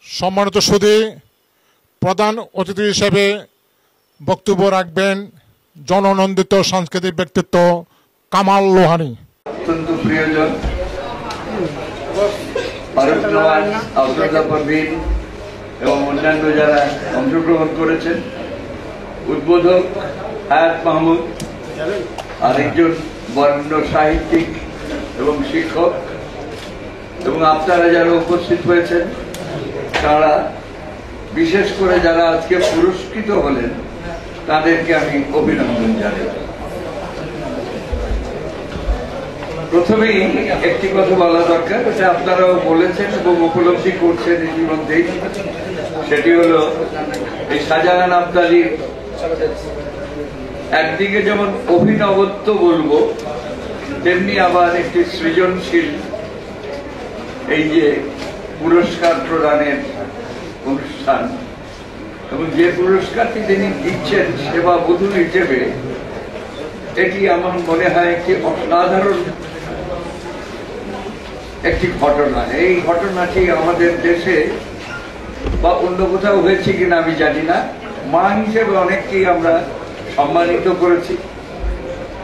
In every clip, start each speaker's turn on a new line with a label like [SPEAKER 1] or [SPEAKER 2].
[SPEAKER 1] সম্মানিত সুধী, প্রধান অতিথি হিসেবে বক্তব্য রাখবেন জননন্দিত সাংস্কৃতিক ব্যক্তিত্ব কামাল লোহানী।
[SPEAKER 2] অত্যন্ত প্রিয়জন এবং অন্যান্য যারা অংশগ্রহণ করেছেন, উদ্বোধক হায়াত মাহমুদ, আরেকজন বরেণ্য সাহিত্যিক এবং শিক্ষক, এবং আপনারা যারা উপস্থিত হয়েছেন তারা, বিশেষ করে যারা আজকে পুরস্কৃত হলেন তাদেরকে আমি অভিনন্দন জানাই। প্রথমেই একটি কথা বলা দরকার, এটা আপনারাও বলেছেন এবং উপলব্ধি করছেন ইতিমধ্যেই, সেটি হলো এই শাহজাহান আবদালীর একদিকে যেমন অভিনবত্ব বলবো, তেমনি আবার একটি সৃজনশীল এই যে পুরস্কার প্রদানের অনুষ্ঠান, এবং যে পুরস্কারটি তিনি দিচ্ছেন সেবা বধূ হিসেবে, এটি আমার মনে হয় একটি অসাধারণ একটি ঘটনা। এই ঘটনাটি আমাদের দেশে বা অন্য কোথাও হয়েছে কিনা আমি জানি না। মা হিসেবে অনেককেই আমরা সম্মানিত করেছি,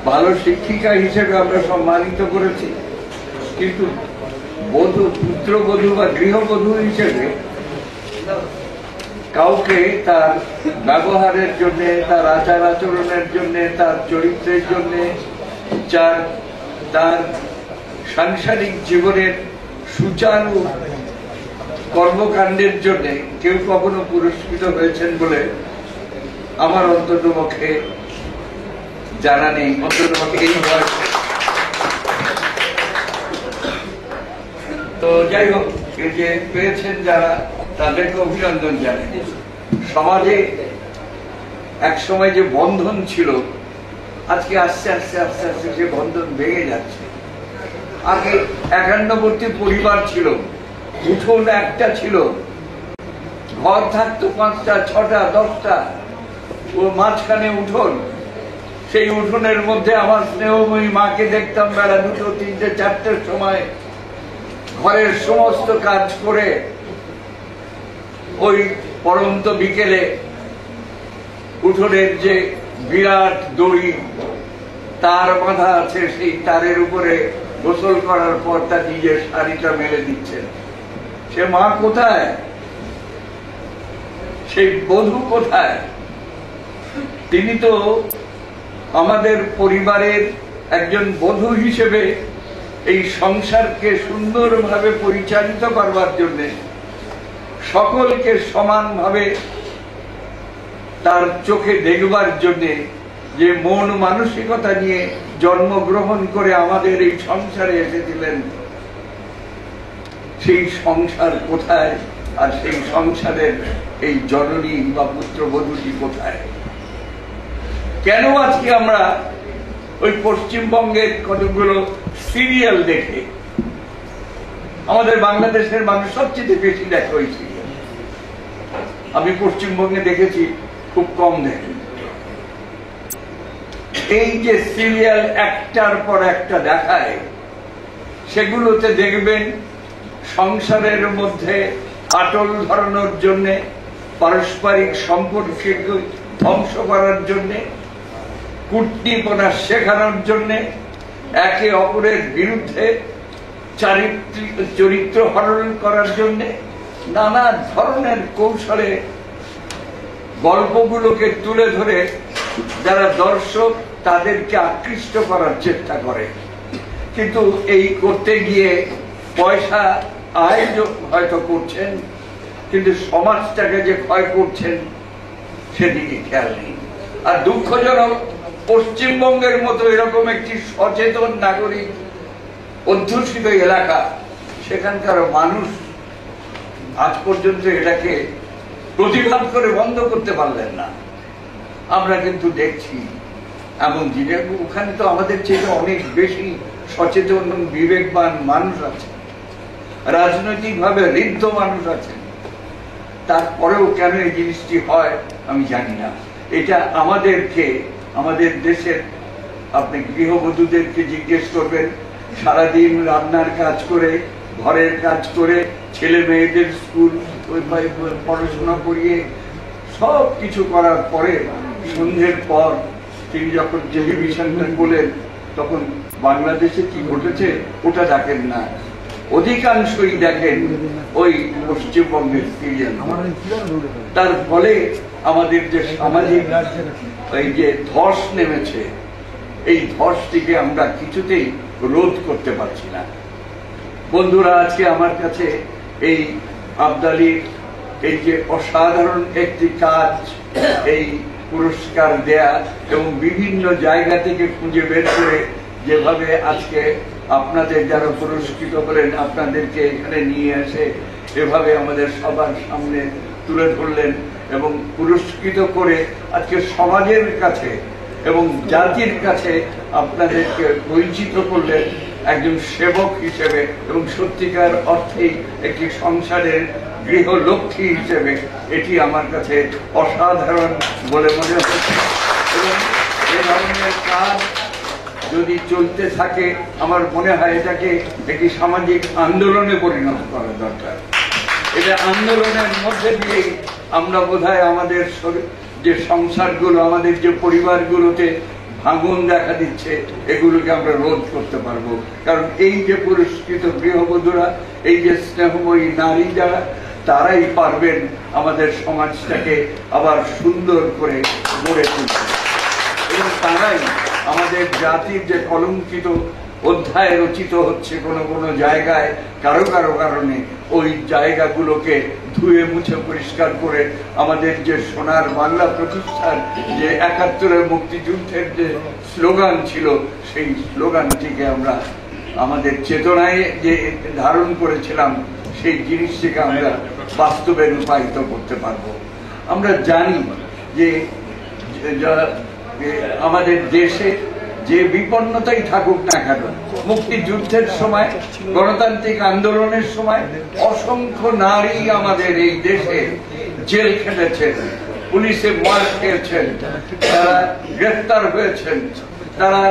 [SPEAKER 2] ভালো শিক্ষিকা হিসেবে আমরা সম্মানিত করেছি, কিন্তু বধূ, পুত্রবধূ বা গৃহবধূ হিসেবে কাউকে তার ব্যবহারের জন্য, তার আচার আচরণের জন্য, তার চরিত্রের জন্য, তার সাংসারিক জীবনের সুচারু কর্মকাণ্ডের জন্য কেউ কখনো পুরস্কৃত হয়েছেন বলে আমার অন্ততপক্ষে জানা নেই। অন্ততপক্ষে এই বয়সে তো যাই হোক, এই যে পেয়েছেন যারা, তাদেরকে অভিনন্দন জানাই। সমাজে এক সময় যে বন্ধন ছিল, আজকে আস্তে আস্তে আস্তে আস্তে সে বন্ধন ভেঙে যাচ্ছে। আগে একান্নবর্তী পরিবার ছিল, উঠোন একটা ছিল, ঘর থাকতো 5টা 6টা 10টা, ও মাঝখানে উঠোন। সেই উঠোনের মধ্যে আমার স্নেহময়ী মাকে দেখতাম বেলা 2টো 3টে 4টের সময় ঘরের সমস্ত কাজ করে ওই পরন্ত বিকেলে উঠোনের যে বিরাট দড়ি তার বাঁধা আছে, সেই তারের উপরে গোসল করার পর তার নিজের শাড়িটা মেলে দিচ্ছেন। সে মা কোথায়? সেই বধূ কোথায়? তিনি তো আমাদের পরিবারের একজন বধূ হিসেবে এই সংসারকে সুন্দরভাবে পরিচালিত করবার জন্য, সকলকে সমানভাবে তার চোখে দেখবার জন্য যে মন মানসিকতা নিয়ে জন্মগ্রহণ করে আমাদের এই সংসারে এসেছিলেন, সেই সংসার কোথায়? আর সেই সংসারের এই জননী বা পুত্রবধূটি কোথায়? কেন আজকে আমরা ওই পশ্চিমবঙ্গের কতগুলো সিরিয়াল দেখে, আমাদের বাংলাদেশের মানুষ সবচেয়ে বেশি দেখে ওই সিরিয়াল, আমি পশ্চিমবঙ্গে দেখেছি খুব কম দেখি। এই যে সিরিয়াল একটার পর একটা দেখায়, সেগুলোতে দেখবেন সংসারের মধ্যে আটল ধরানোর জন্য, পারস্পরিক সম্পর্ককে ধ্বংস করার জন্য, কূটনীতিপনা শেখানোর জন্য, একে অপরের বিরুদ্ধে চরিত্র হরণ করার জন্য নানা ধরনের কৌশলে গল্পগুলোকে তুলে ধরে যারা দর্শক তাদেরকে আকৃষ্ট করার চেষ্টা করে। কিন্তু এই করতে গিয়ে পয়সা আয় হয়তো করছেন, কিন্তু সমাজটাকে যে ক্ষয় করছেন সেদিকে খেয়াল নেই। আর দুঃখজনক, পশ্চিমবঙ্গের মতো এরকম একটি সচেতন নাগরিক অধ্যুষিত এলাকা, সেখানকার মানুষ আজ পর্যন্ত এটাকে প্রতিবাদ করে বন্ধ করতে পারলেন না। আমরা কিন্তু দেখছি এমন জিনিস, ওখানে তো আমাদের চেয়ে অনেক বেশি সচেতন বিবেকবান মানুষ আছে, রাজনৈতিকভাবে ঋদ্ধ মানুষ আছে, তারপরেও কেন এই জিনিসটি হয় আমি জানি না। এটা আমাদেরকে, আমাদের দেশের, আপনি গৃহবধূদেরকে জিজ্ঞেস করবেন, সারাদিন রান্নার কাজ করে ঘরের কাজ করে ছেলে মেয়েদের স্কুল পড়াশোনা করিয়ে সব কিছু করার পরে সন্ধ্যের পর তিনি যখন টেলিভিশনটা বলেন তখন বাংলাদেশে কি ঘটেছে ওটা দেখেন না, অধিকাংশই দেখেন ওই পশ্চিমবঙ্গের সিরিয়াল। তার ফলে আমাদের যে সামাজিক এই যে ধস নেমেছে, এই ধসটিকে আমরা কিছুতেই রোধ করতে পারছি না। বন্ধুরা, আজকে আমার কাছে এই আবদালির এই যে অসাধারণ একটি কাজ, এই পুরস্কার দেয়া এবং বিভিন্ন জায়গা থেকে খুঁজে বের করে যেভাবে আজকে আপনাদের যারা পুরস্কৃত করেন আপনাদেরকে এখানে নিয়ে এসে এভাবে আমাদের সবার সামনে তুলে ধরলেন এবং পুরস্কৃত করে আজকে সমাজের কাছে এবং জাতির কাছে আপনাদেরকে পরিচিত করলেন একজন সেবক হিসেবে এবং সত্যিকার অর্থেই একটি সংসারের গৃহলক্ষ্মী হিসেবে এটি আমার কাছে অসাধারণ বলে মনে হচ্ছে। এবং এই ধরনের কাজ যদি চলতে থাকে আমার মনে হয় এটাকে একটি সামাজিক আন্দোলনে পরিণত করা দরকার। এটা আন্দোলনের মধ্যে দিয়েই আমরা বোধহয় আমাদের যে সংসারগুলো, আমাদের যে পরিবারগুলোতে ভাঙন দেখা দিচ্ছে, এগুলোকে আমরা রোধ করতে পারবো। কারণ এই যে পুরস্কৃত গৃহবধূরা, এই যে স্নেহময়ী নারী যারা, তারাই পারবেন আমাদের সমাজটাকে আবার সুন্দর করে গড়ে তুলতে এবং তারাই আমাদের জাতির যে কলঙ্কিত অধ্যায় রচিত হচ্ছে কোনো কোনো জায়গায় কারো কারো কারণে, ওই জায়গাগুলোকে ধুয়ে মুছে পরিষ্কার করে আমাদের যে সোনার বাংলা প্রতিষ্ঠার যে ৭১-এর মুক্তিযুদ্ধের যে স্লোগান ছিল, সেই স্লোগানটিকে আমরা আমাদের চেতনায় যে ধারণ করেছিলাম সেই জিনিসটিকে আমরা বাস্তবে রূপায়িত করতে পারবো। আমরা জানি যে আমাদের দেশে যে বিপন্নতাই থাকুক না কেন, মুক্তিযুদ্ধের সময়, গণতান্ত্রিক আন্দোলনের সময় অসংখ্য নারী আমাদের এই দেশে জেল খেটেছেন, পুলিশে মার খেয়েছেন, তারা গ্রেফতার হয়েছেন, তারা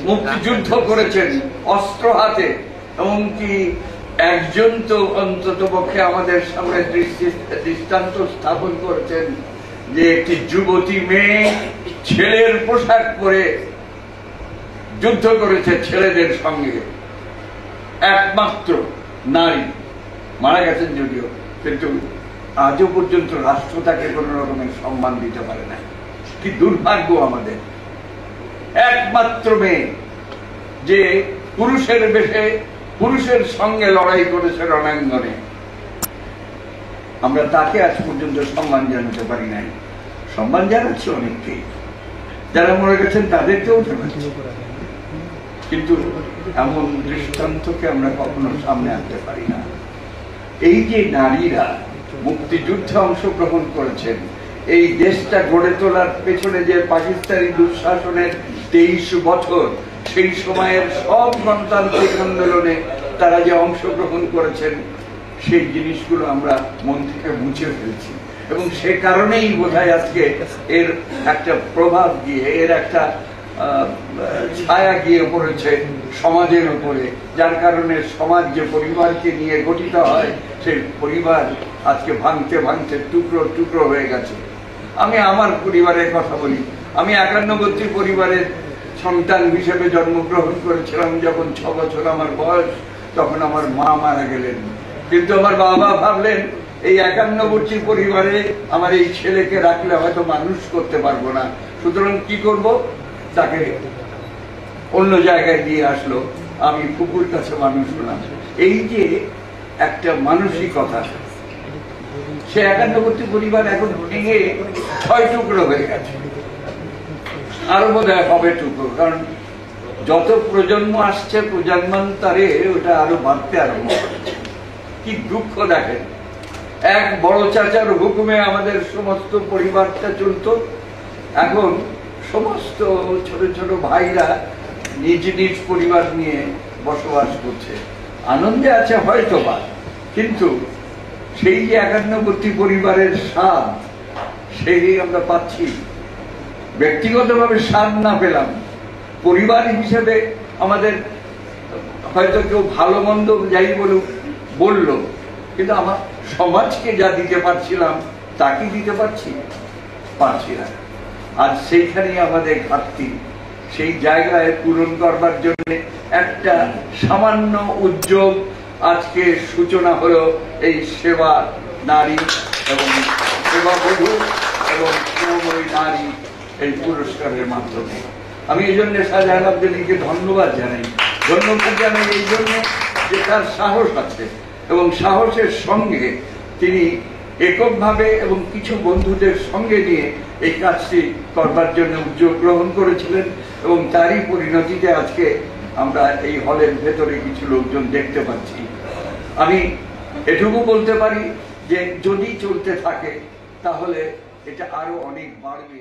[SPEAKER 2] মুক্তিযুদ্ধ করেছেন অস্ত্র হাতে। এমনকি একজন তো অন্তত পক্ষে আমাদের সামনে দৃষ্টান্ত স্থাপন করেছেন যে একটি যুবতী মেয়ে ছেলের পোশাক পরে যুদ্ধ করেছে ছেলেদের সঙ্গে, একমাত্র নারী, মারা গেছেন যদিও, কিন্তু আজও পর্যন্ত রাষ্ট্র তাকে কোন রকমের সম্মান দিতে পারে না। কি দুর্ভাগ্য আমাদের! একমাত্র মেয়ে যে পুরুষের বেশে পুরুষের সঙ্গে লড়াই করেছে রণাঙ্গনে, আমরা তাকে আজ পর্যন্ত সম্মান জানাতে পারি নাই। সম্মান জানাচ্ছে অনেককেই, যারা মরে গেছেন তাদেরকেও জানাচ্ছে, কিন্তু এমন দৃষ্টান্তকে আমরা কখনো সামনে আনতে পারি না। এই যে নারীরা মুক্তিযুদ্ধে অংশগ্রহণ করেছেন, এই দেশটা গড়ে তোলার পেছনে যে পাকিস্তানি দুঃশাসনের 23 বছর, সেই সময়ের সব গণতান্ত্রিক আন্দোলনে তারা যে অংশগ্রহণ করেছেন, সেই জিনিসগুলো আমরা মন থেকে মুছে ফেলছি এবং সে কারণেই বোধহয় আজকে এর একটা প্রভাব গিয়ে, এর একটা ছায়া গিয়ে পড়েছে সমাজের উপরে, যার কারণে সমাজ যে পরিবারকে নিয়ে গঠিত হয়, সেই পরিবার আজকে ভাঙতে ভাঙতে টুকরো টুকরো হয়ে গেছে। আমি আমার পরিবারের কথা বলি। আমি ৫১ পরিবারের সন্তান হিসেবে জন্মগ্রহণ করেছিলাম। যখন ৬ বছর আমার বয়স, তখন আমার মা মারা গেলেন, কিন্তু আমার বাবা ভাবলেন এই ৫১ পরিবারে আমার এই ছেলেকে রাখলে হয়তো মানুষ করতে পারবো না, সুতরাং কি করব, তাকে অন্য জায়গায় দিয়ে আসলো। আমি কুকুর কাছে মানুষ হলাম। এই যে একটা মানসিকতা, সে ৫১ পরিবার এখন ভেঙে ৬ টুকরো হয়ে গেছে, আরো বোধহয় হবে টুকরো, কারণ যত প্রজন্ম আসছে প্রজন্মান্তরে ওটা আরো বাড়তে আরম্ভ করেছে। কি দুঃখ দেখেন, এক বড় চাচার হুকুমে আমাদের সমস্ত পরিবারটা চলত, এখন সমস্ত ছোট ছোট ভাইরা নিজ নিজ পরিবার নিয়ে বসবাস করছে, আনন্দে আছে হয়তো বা, কিন্তু সেই যে ৫১ পরিবারের স্বাদ, সেই আমরা পাচ্ছি। ব্যক্তিগতভাবে স্বাদ না পেলাম, পরিবার হিসেবে আমাদের হয়তো কেউ ভালো মন্দ যাই বলুক বললো, কিন্তু আমার সমাজকে যা দিতে পারছিলাম তা কি দিতে পারছি না। আর সেইখানেই আমাদের ঘাটতি। সেই জায়গায় পূরণ করবার জন্য একটা সামান্য উদ্যোগ আজকে সূচনা হলো এই সেবা নারী এবং সেবা বধূ এবং প্রেমময়ী নারী এই পুরস্কারের মাধ্যমে। আমি এই জন্য শাহজাহান আবদুল্লাহকে ধন্যবাদ জানাই এই জন্য যে তার সাহস আছে এবং সাহসের সঙ্গে তিনি এককভাবে এবং কিছু বন্ধুদের সঙ্গে নিয়ে এই কাজটি করবার জন্য উদ্যোগ গ্রহণ করেছিলেন এবং তারই পরিণতিতে আজকে আমরা এই হলের ভেতরে কিছু লোকজন দেখতে পাচ্ছি। আমি এটুকু বলতে পারি যে যদি চলতে থাকে তাহলে এটা আরো অনেক বাড়বে।